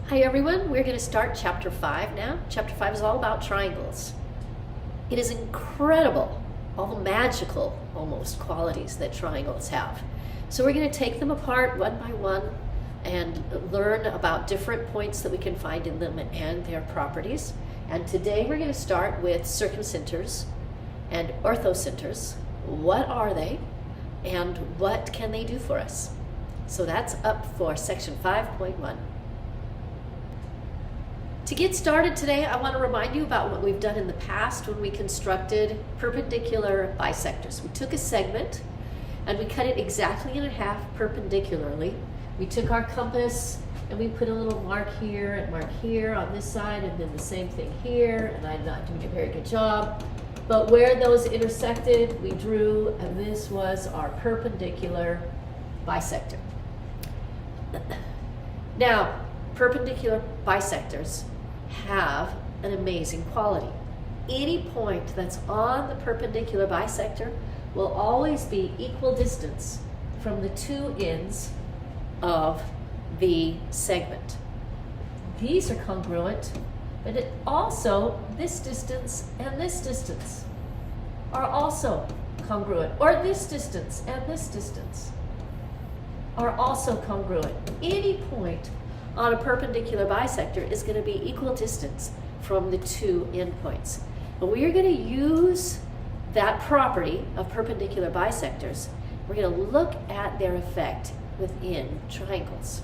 Hi everyone, we're going to start chapter 5 now. Chapter 5 is all about triangles. It is incredible, all the magical, almost, qualities that triangles have. So we're going to take them apart one by one and learn about different points that we can find in them and their properties. And today we're going to start with circumcenters and orthocenters. What are they and what can they do for us? So that's up for section 5.1. To get started today, I want to remind you about what we've done in the past when we constructed perpendicular bisectors. We took a segment and we cut it exactly in half perpendicularly. We took our compass and we put a little mark here on this side, and then the same thing here, and I'm not doing a very good job. But where those intersected, we drew, and this was our perpendicular bisector. Now, perpendicular bisectors have an amazing quality. Any point that's on the perpendicular bisector will always be equal distance from the two ends of the segment. These are congruent, but it also, this distance and this distance are also congruent, or this distance and this distance are also congruent. Any point on a perpendicular bisector is going to be equal distance from the two endpoints. But we are going to use that property of perpendicular bisectors. We're going to look at their effect within triangles.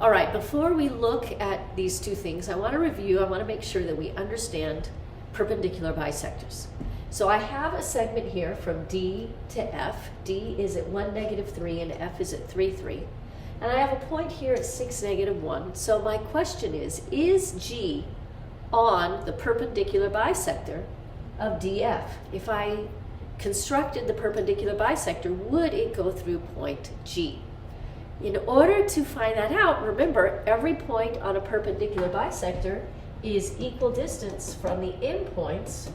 All right, before we look at these two things, I want to make sure that we understand perpendicular bisectors. So I have a segment here from D to F. D is at 1, -3, and F is at 3, 3. And I have a point here at 6, -1. So my question is G on the perpendicular bisector of DF? If I constructed the perpendicular bisector, would it go through point G? In order to find that out, remember, every point on a perpendicular bisector is equal distance from the endpoints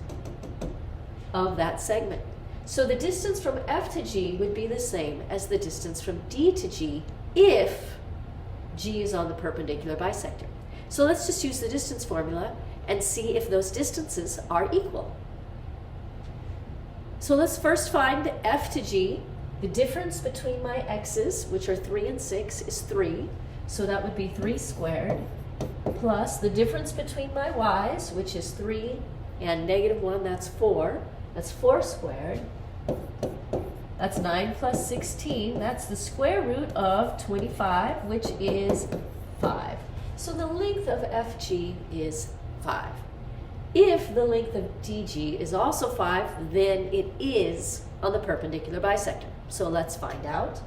of that segment. So the distance from F to G would be the same as the distance from D to G if G is on the perpendicular bisector. So let's just use the distance formula and see if those distances are equal. So let's first find F to G. The difference between my x's, which are 3 and 6, is 3. So that would be 3 squared, plus the difference between my y's, which is 3 and -1, that's 4. That's 4 squared. That's 9 plus 16. That's the square root of 25, which is 5. So the length of FG is 5. If the length of DG is also 5, then it is on the perpendicular bisector. So let's find out.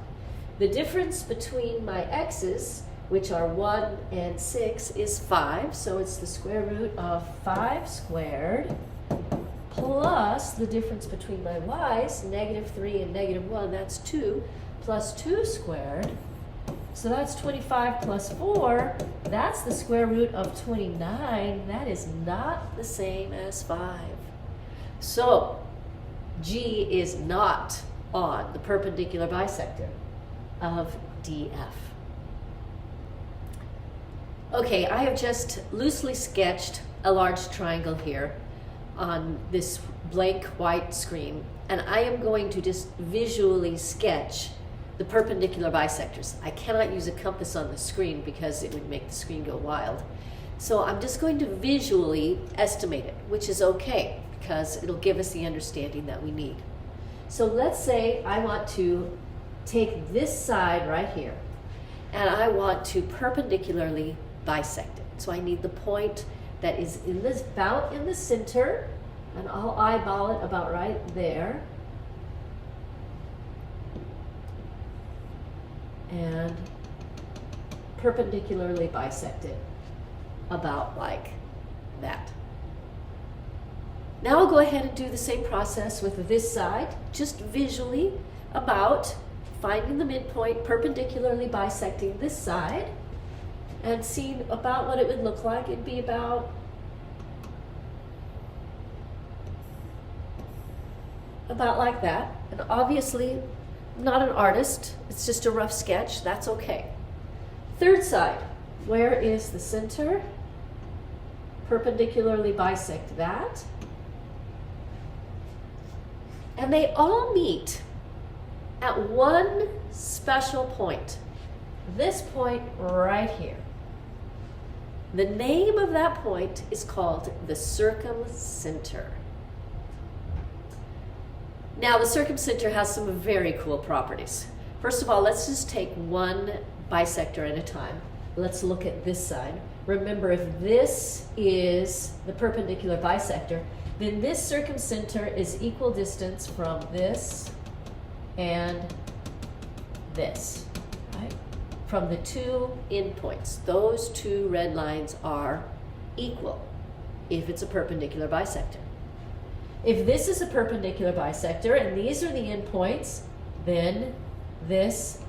The difference between my x's, which are 1 and 6, is 5. So it's the square root of 5 squared, plus the difference between my y's, -3 and -1, that's 2, plus 2 squared. So that's 25 plus 4, that's the square root of 29. That is not the same as 5. So G is not on the perpendicular bisector of DF. Okay, I have just loosely sketched a large triangle here on this blank white screen, and I am going to just visually sketch the perpendicular bisectors. I cannot use a compass on the screen because it would make the screen go wild. So I'm just going to visually estimate it, which is okay because it'll give us the understanding that we need. So let's say I want to take this side right here and I want to perpendicularly bisect it. So I need the point that is about in the center, and I'll eyeball it about right there. And perpendicularly bisect it about like that. Now I'll go ahead and do the same process with this side, just visually about finding the midpoint, perpendicularly bisecting this side, and seeing about what it would look like. It'd be about like that. And obviously, I'm not an artist, it's just a rough sketch, that's okay. Third side, where is the center? Perpendicularly bisect that. And they all meet at one special point. This point right here. The name of that point is called the circumcenter. Now, the circumcenter has some very cool properties. First of all, let's just take one bisector at a time. Let's look at this side. Remember, if this is the perpendicular bisector, then this circumcenter is equal distance from this and this, right? From the two endpoints. Those two red lines are equal if it's a perpendicular bisector. If this is a perpendicular bisector and these are the endpoints, then this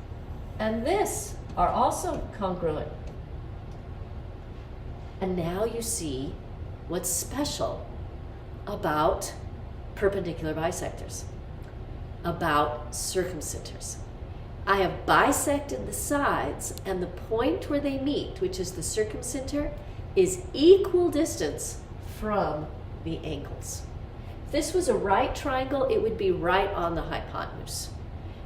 and this are also congruent. And now you see what's special about perpendicular bisectors, about circumcenters. I have bisected the sides, and the point where they meet, which is the circumcenter, is equal distance from the angles. If this was a right triangle, it would be right on the hypotenuse.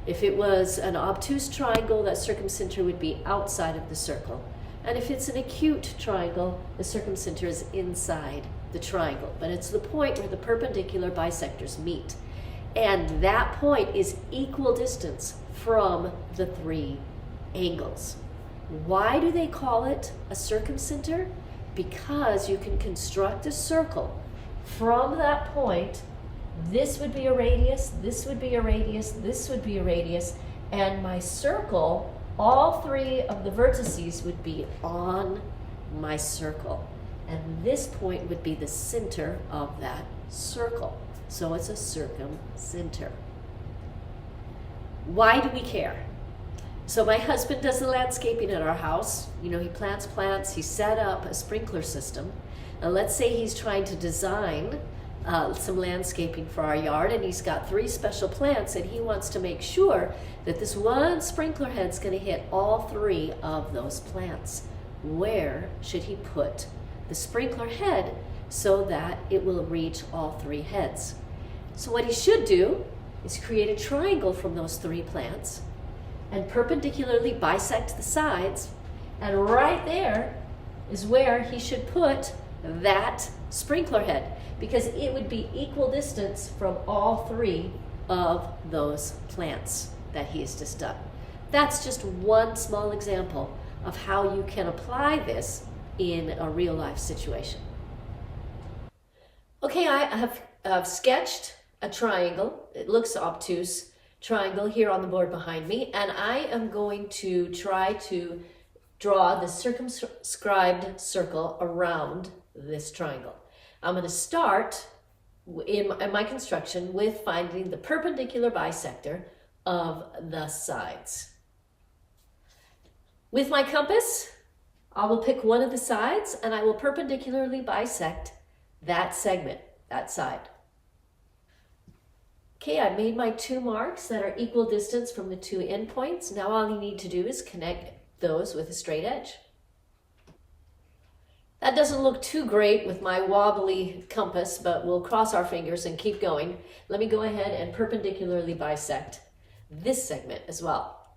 If it was an obtuse triangle, that circumcenter would be outside of the circle. And if it's an acute triangle, the circumcenter is inside the triangle. But it's the point where the perpendicular bisectors meet. And that point is equal distance from the three angles. Why do they call it a circumcenter? Because you can construct a circle from that point. This would be a radius, this would be a radius, this would be a radius, and my circle, all three of the vertices would be on my circle. And this point would be the center of that circle. So it's a circumcenter. Why do we care? So my husband does the landscaping at our house. You know, he plants plants, he set up a sprinkler system. And let's say he's trying to design some landscaping for our yard, and he's got 3 special plants, and he wants to make sure that this one sprinkler head's going to hit all 3 of those plants. Where should he put the sprinkler head so that it will reach all 3 heads? So what he should do is create a triangle from those 3 plants and perpendicularly bisect the sides, and right there is where he should put that sprinkler head, because it would be equal distance from all 3 of those plants that he has just done. That's just one small example of how you can apply this in a real life situation. Okay, I have sketched a triangle. It looks obtuse triangle here on the board behind me, and I am going to try to draw the circumscribed circle around this triangle. I'm going to start in my construction with finding the perpendicular bisector of the sides. With my compass, I will pick one of the sides and I will perpendicularly bisect that segment, that side. Okay, I made my 2 marks that are equal distance from the 2 endpoints. Now all you need to do is connect those with a straight edge. That doesn't look too great with my wobbly compass, but we'll cross our fingers and keep going. Let me go ahead and perpendicularly bisect this segment as well.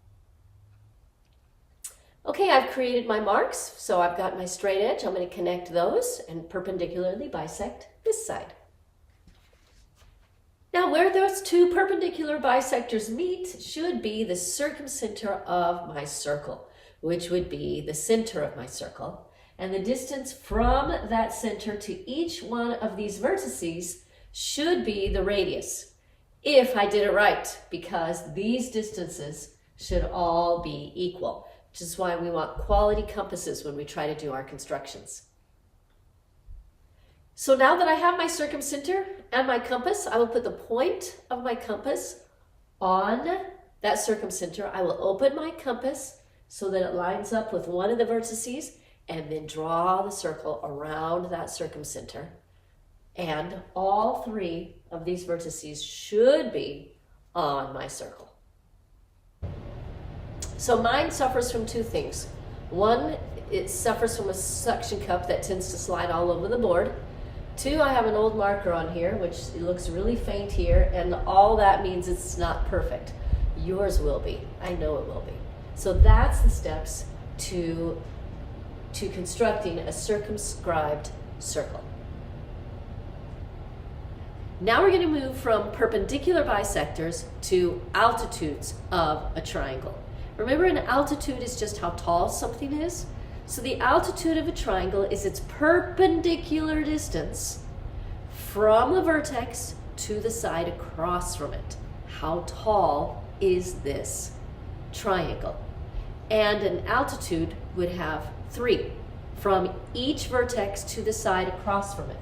Okay, I've created my marks, so I've got my straight edge. I'm going to connect those and perpendicularly bisect this side. Now, where those 2 perpendicular bisectors meet should be the circumcenter of my circle, which would be the center of my circle. And the distance from that center to each one of these vertices should be the radius, if I did it right, because these distances should all be equal, which is why we want quality compasses when we try to do our constructions. So now that I have my circumcenter and my compass, I will put the point of my compass on that circumcenter. I will open my compass so that it lines up with one of the vertices, and then draw the circle around that circumcenter. And all 3 of these vertices should be on my circle. So mine suffers from 2 things. One, it suffers from a suction cup that tends to slide all over the board. Two, I have an old marker on here, which it looks really faint here, and all that means it's not perfect. Yours will be. I know it will be. So that's the steps to constructing a circumscribed circle. Now we're going to move from perpendicular bisectors to altitudes of a triangle. Remember, an altitude is just how tall something is. So the altitude of a triangle is its perpendicular distance from the vertex to the side across from it. How tall is this triangle? And an altitude would have 3 from each vertex to the side across from it.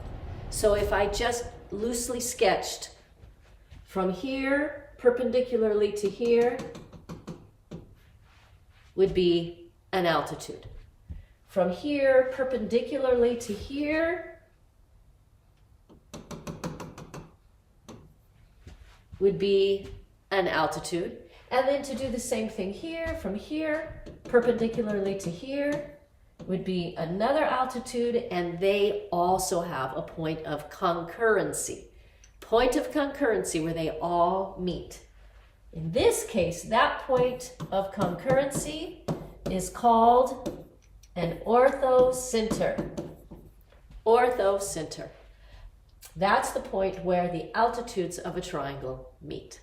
So if I just loosely sketched from here perpendicularly to here would be an altitude. From here perpendicularly to here would be an altitude. And then to do the same thing here, from here perpendicularly to here would be another altitude, and they also have a point of concurrency. Point of concurrency where they all meet. In this case, that point of concurrency is called an orthocenter. Orthocenter. That's the point where the altitudes of a triangle meet.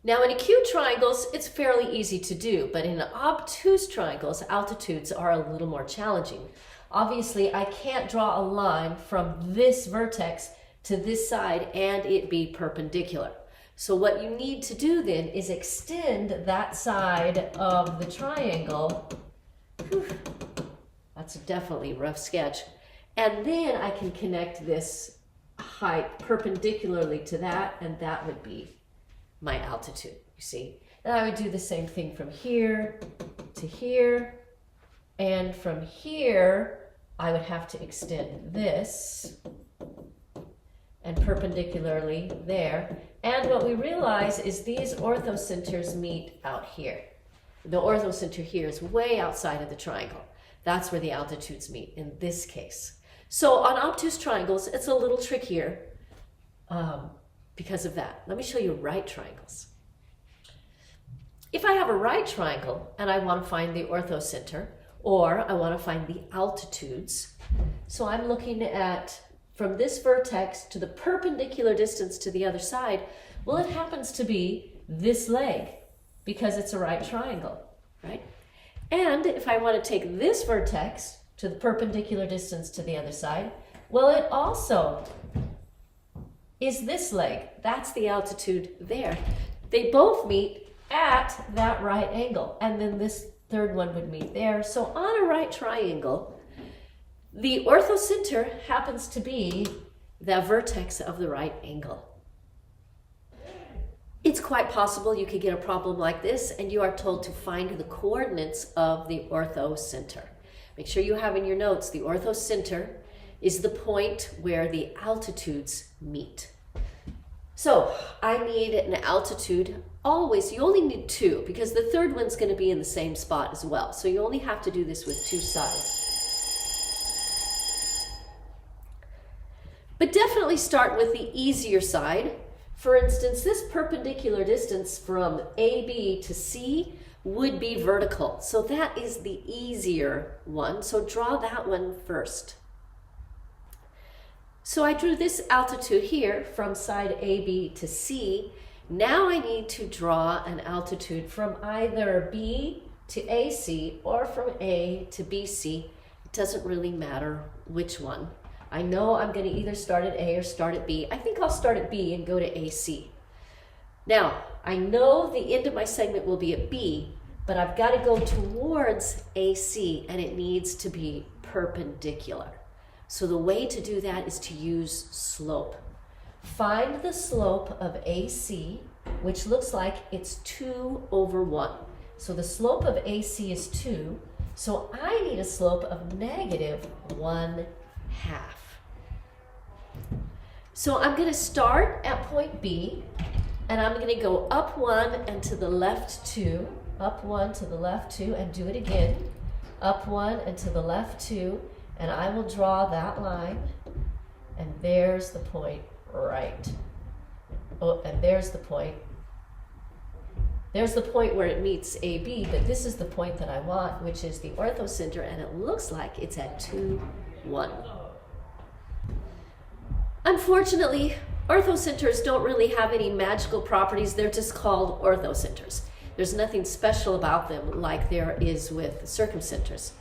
Now in acute triangles, it's fairly easy to do, but in obtuse triangles, altitudes are a little more challenging. Obviously, I can't draw a line from this vertex to this side and it be perpendicular. So what you need to do then is extend that side of the triangle. Whew, that's definitely a rough sketch. And then I can connect this height perpendicularly to that, and that would be my altitude, you see. And I would do the same thing from here to here, and from here I would have to extend this and perpendicularly there. And what we realize is these orthocenters meet out here. The orthocenter here is way outside of the triangle. That's where the altitudes meet in this case. So on obtuse triangles, it's a little trickier because of that. Let me show you right triangles. If I have a right triangle and I want to find the orthocenter, or I want to find the altitudes, so I'm looking at from this vertex to the perpendicular distance to the other side, well, it happens to be this leg because it's a right triangle, right? And if I want to take this vertex to the perpendicular distance to the other side, well, it also is this leg. That's the altitude there. They both meet at that right angle, and then this third one would meet there. So on a right triangle, the orthocenter happens to be the vertex of the right angle. It's quite possible you could get a problem like this and you are told to find the coordinates of the orthocenter. Make sure you have in your notes the orthocenter is the point where the altitudes meet. So I need an altitude always. You only need 2 because the third one's going to be in the same spot as well. So you only have to do this with 2 sides. But definitely start with the easier side. For instance, this perpendicular distance from AB to C would be vertical. So that is the easier one. So draw that one first. So I drew this altitude here from side AB to C. Now I need to draw an altitude from either B to AC or from A to BC. It doesn't really matter which one. I know I'm going to either start at A or start at B. I think I'll start at B and go to AC. Now, I know the end of my segment will be at B, but I've got to go towards AC, and it needs to be perpendicular. So the way to do that is to use slope. Find the slope of AC, which looks like it's 2 over 1. So the slope of AC is 2, so I need a slope of negative 1/2. So I'm going to start at point B, and I'm going to go up 1 and to the left 2, up 1 to the left 2, and do it again. Up 1 and to the left 2, and I will draw that line, and there's the point right. Oh, and there's the point. There's the point where it meets AB, but this is the point that I want, which is the orthocenter, and it looks like it's at 2, 1. Unfortunately, orthocenters don't really have any magical properties. They're just called orthocenters. There's nothing special about them like there is with circumcenters.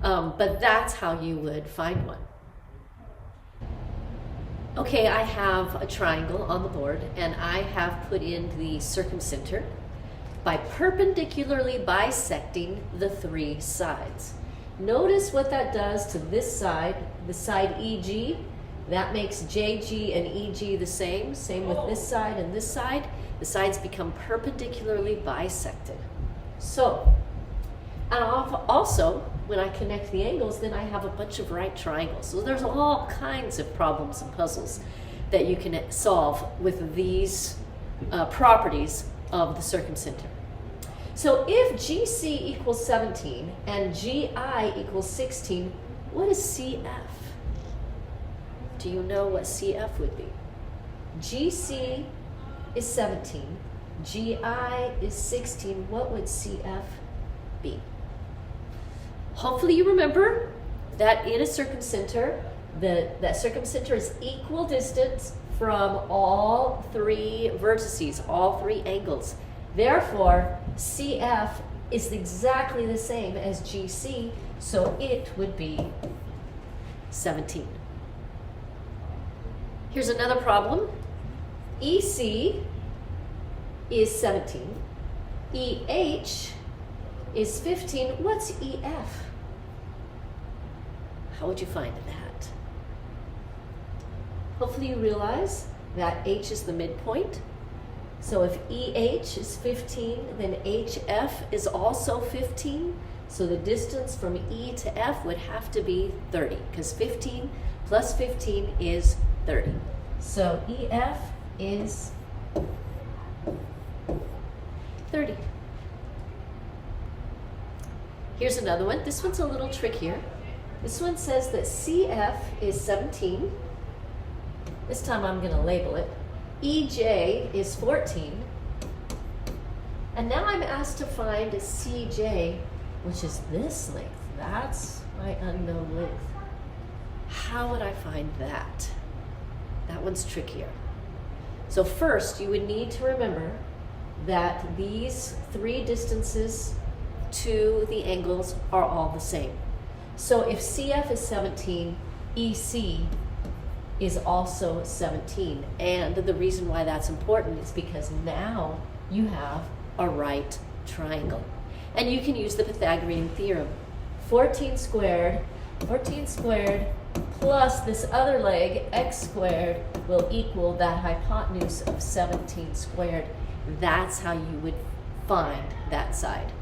But that's how you would find one. Okay, I have a triangle on the board, and I have put in the circumcenter by perpendicularly bisecting the 3 sides. Notice what that does to this side, the side EG. That makes JG and EG the same. Same with this side and this side. The sides become perpendicularly bisected. So, and also, when I connect the angles, then I have a bunch of right triangles. So there's all kinds of problems and puzzles that you can solve with these properties of the circumcenter. So if GC equals 17 and GI equals 16, what is CF? Do you know what CF would be? GC is 17, GI is 16. What would CF be? Hopefully you remember that in a circumcenter, that circumcenter is equal distance from all 3 vertices, all 3 angles. Therefore, CF is exactly the same as GC, so it would be 17. Here's another problem. EC is 17. EH is 15. What's EF? How would you find that? Hopefully you realize that H is the midpoint. So if EH is 15, then HF is also 15. So the distance from E to F would have to be 30, because 15 plus 15 is 30. So EF is 30. Here's another one. This one's a little trickier. This one says that CF is 17. This time I'm going to label it. EJ is 14. And now I'm asked to find CJ, which is this length. That's my unknown length. How would I find that? That one's trickier. So first, you would need to remember that these 3 distances to the angles are all the same. So if CF is 17, EC is also 17. And the reason why that's important is because now you have a right triangle. And you can use the Pythagorean theorem. 14 squared plus this other leg, x squared, will equal that hypotenuse of 17 squared. That's how you would find that side.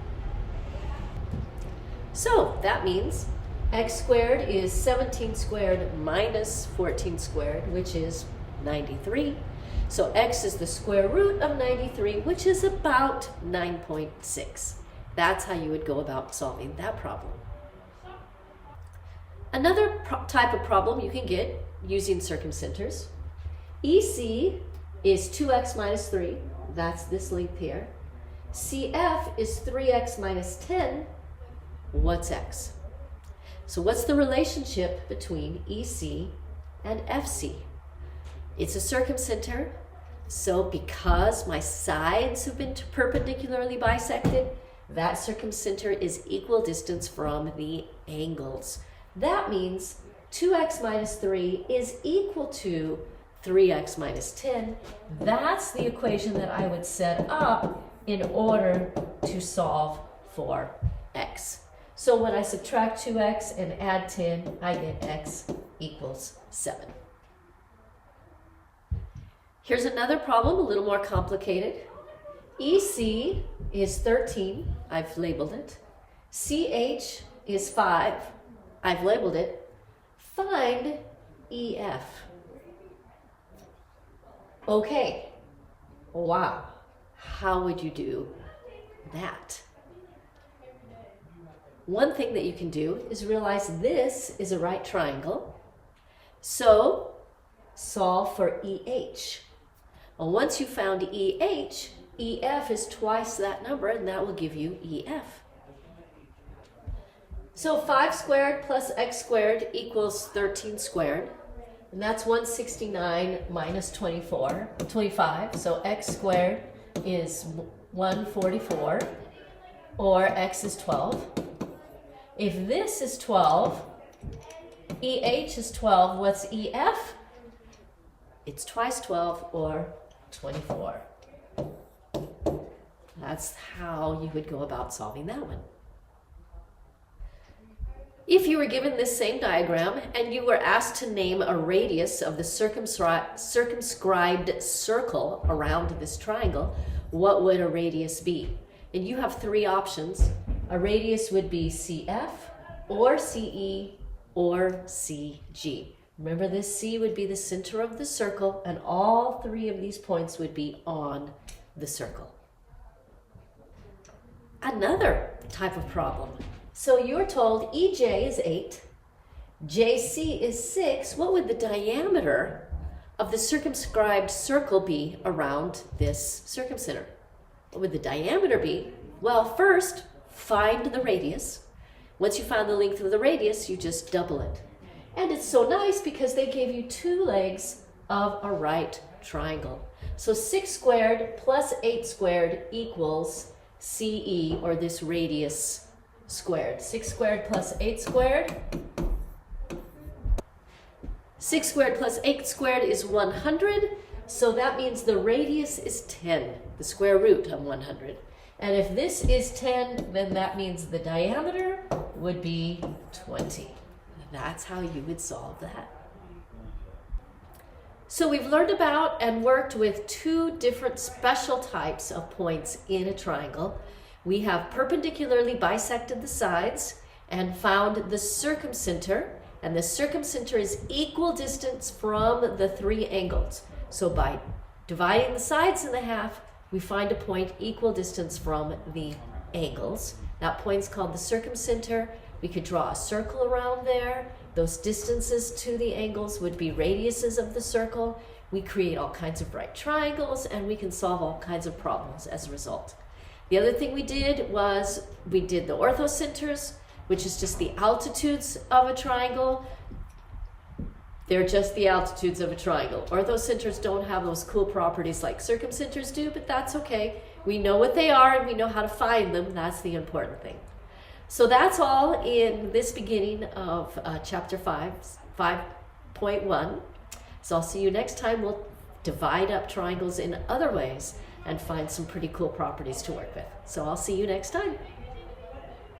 So that means x squared is 17 squared minus 14 squared, which is 93. So x is the square root of 93, which is about 9.6. That's how you would go about solving that problem. Another type of problem you can get using circumcenters. EC is 2x minus 3. That's this length here. CF is 3x minus 10. What's x? So what's the relationship between EC and FC? It's a circumcenter, so because my sides have been perpendicularly bisected, that circumcenter is equal distance from the angles. That means 2x minus 3 is equal to 3x minus 10. That's the equation that I would set up in order to solve for x. So when I subtract 2x and add 10, I get x equals 7. Here's another problem, a little more complicated. EC is 13, I've labeled it. CH is 5, I've labeled it. Find EF. Okay, wow, how would you do that? one thing that you can do is realize this is a right triangle. So solve for EH. Well, once you found EH, EF is twice that number, and that will give you EF. So 5 squared plus x squared equals 13 squared. And that's 169 minus 25. So x squared is 144, or x is 12. If this is 12, EH is 12, what's EF? It's twice 12, or 24. That's how you would go about solving that one. If you were given this same diagram and you were asked to name a radius of the circumscribed circle around this triangle, what would a radius be? And you have three options. A radius would be CF, or CE, or CG. Remember, this C would be the center of the circle, and all three of these points would be on the circle. Another type of problem. So you're told EJ is 8, JC is 6. What would the diameter of the circumscribed circle be around this circumcenter? What would the diameter be? Well, first, find the radius. Once you find the length of the radius, you just double it. And it's so nice because they gave you two legs of a right triangle. So 6 squared plus 8 squared equals CE, or this radius squared. 6 squared plus 8 squared. 6 squared plus 8 squared is 100. So that means the radius is 10, the square root of 100. And if this is 10, then that means the diameter would be 20. And that's how you would solve that. So we've learned about and worked with two different special types of points in a triangle. We have perpendicularly bisected the sides and found the circumcenter, and the circumcenter is equal distance from the three angles. So by dividing the sides in half, we find a point equal distance from the angles. That point's called the circumcenter. We could draw a circle around there. Those distances to the angles would be radiuses of the circle. We create all kinds of right triangles, and we can solve all kinds of problems as a result. The other thing we did was we did the orthocenters, which is just the altitudes of a triangle. They're just the altitudes of a triangle. Orthocenters don't have those cool properties like circumcenters do, but that's okay. We know what they are and we know how to find them. That's the important thing. So that's all in this beginning of chapter 5.1. So I'll see you next time. We'll divide up triangles in other ways and find some pretty cool properties to work with. So I'll see you next time.